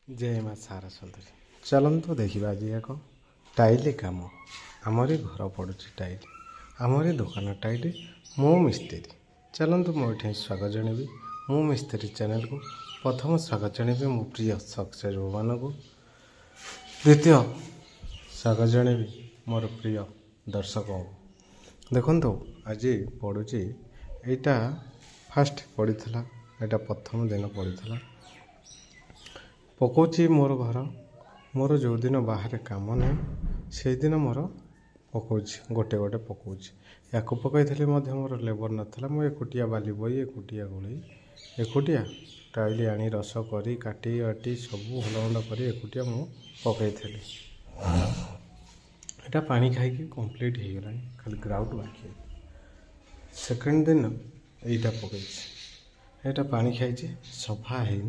जय माँ सारा सुंदरी चलतु देखा आज एक टाइल कम आमरी घर पड़ू टाइल आमरी दुकान टाइल मो मिस्त्री चलतु मुझे स्वागत जनइबी मो मिस्त्री चैनल को प्रथम स्वागत जनइबी मो प्रिय सक्सेस मान को द्वितीय स्वागत जनइबी मोर प्रिय दर्शक को देखो आज पड़ूँ यहाँ फास्ट पड़ा यहाँ प्रथम दिन पड़ा पकाउची मोर घर मोर जो दिन बाहर काम ना से दिन मोर पकाउची गोटे गोटे पकाउची या पकई मोर लेबर नाला मुझे एकुटिया बाली बई एकुटिया गोल एकुटिया टाइल आनी रस करी काटी बाटी सब भल भल कर एकुटिया मु पकई यहाँ पानी खाई कंप्लीट हो गला खाली ग्राउट बाकी सेकेंड दिन यहीटा पकई यहाँ पानी खाई सफा है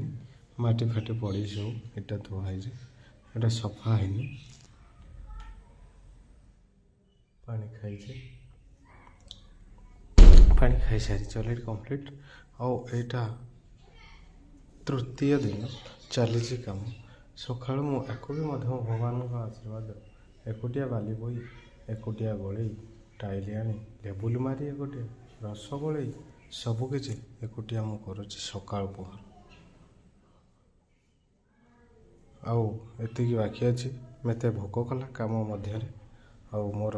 माटी फाटी पड़ी सब इटा धुआई यहाँ सफा है पानी खाई सारी चल कंप्लीट आईटा तृतीय दिन चली कम सका मुझे भगवान का आशीर्वाद एकुटिया बाली बई एकुटिया गोल टाइल आनी लेबुल मारी एकुटिया रस गोल सबकि एकुटिया मुझे सका पहर आती बाकी अच्छी मत भोक कला कम मध्य मोर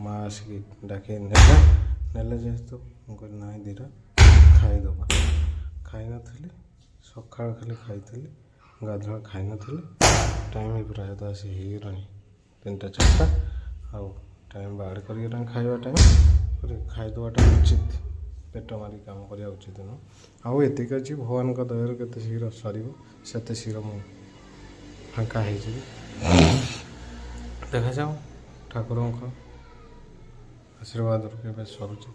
माँ आसिक डाके नेले जेहेतु ना दीटा खाईदबा खाई नी सका खाली खाई गाधुआ खाई नी टाइम प्रायतः आसी होगला 3टा 4टा टाइम बाड़ कर खावा टाइम खाईदवाटा उचित पेट मारी काम करवा उचित नुह आतीक अच्छी भगवान का दया केते शीघ्र सर से शीघ्र मु फाँका देखा जाओ ठाकुर आशीर्वाद के सरुचे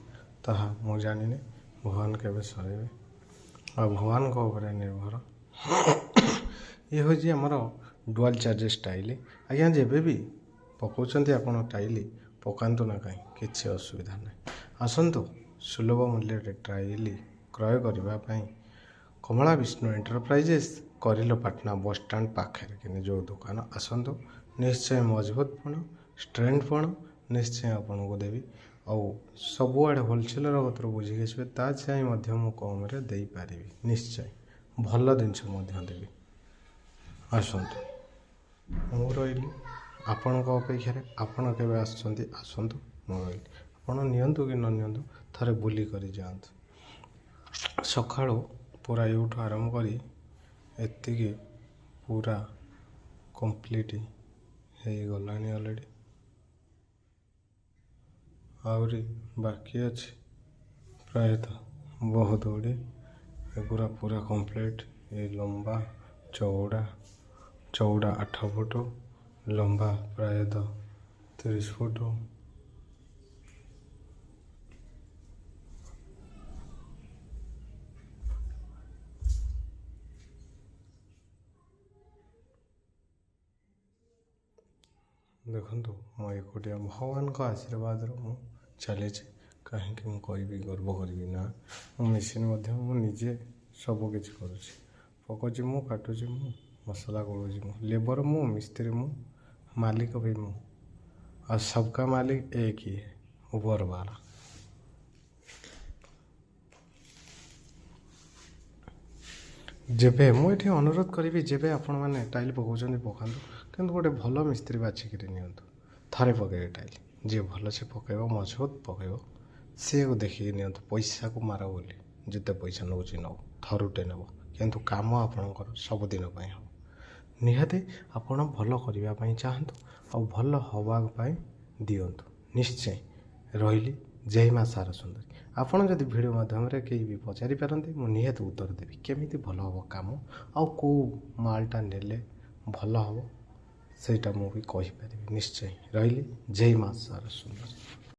ताहा मु जानी भगवान के सर आ भगवान को ऊपर निर्भर ये हूँ आमर डुआल चार्जेस टाइल आज्ञा जब भी पकाउं आपड़ टाइल पकातु ना कहीं किसी असुविधा ना आसतु सुलभ मूल्य टाइल क्रय करने कमला विष्णु एंटरप्राइजेस करिलपाटना बस स्टाण पाखे कि जो दुकान आसतु निश्चय मजबूतपण स्ट्रेंथपण निश्चय आपन को देवी सबुआड़े होलसेलर कतर बुझिक आसवे ता चाहिए कम दे पारि निश्चय भल जिनस देवी आसतु मु रही आपण अपेक्षा आपण के आसतु मु रही आपण नियंतु कि न नियंतु थरे बुली करी जातु सका पूरा यूठू आरंभ करी एतिकी पूरा कंप्लीट हो गलानी ऑलरेडी आउरी बाकी अच्छी प्रायतः बहुत गुड़ी एगुरा पूरा कंप्लीट ये लंबा चौड़ा 8 फुट लंबा प्रायतः 30 फुट देखु मो एकुटिया भगवान का आशीर्वाद मु चली कहीं करी गर्व करी ना मो मेसीन मुझे सबकि करुँच पकाची मु काटुची मु मसला गोलुची मु लेबर मु मिस्त्री मु मालिक भी मु और सबका मालिक एक ही है ऊपर वाला जेबे मुझे अनुरोध करी जेबे आपण मैंने टाइल पकाउछन पकातु किंतु गोटे भल मिस्त्री बाछिक नियंतु थरे पकड़े टाइल जी भल से पकड़ मजबूत पकड़ सी को देखिए नियंतु पैसा को मार बोली जिते पैसा नौ नौ थरुटे नब किंतु काम आपणकर सबुदिन हम निहाती आपण भल करने चाहतु आ भल हवापाई दिंतु निश्चय रही जय माँ सारा सुंदरी आपड़ जदि भिडियो माध्यम कहीं भी पचारि पारती मुझे निहाती उत्तर देवी केमी भल हम कम आउ मालटा नेले भल हम सेटा मुझे कहीपर निश्चय रही जय माँ सारा सुंदरी।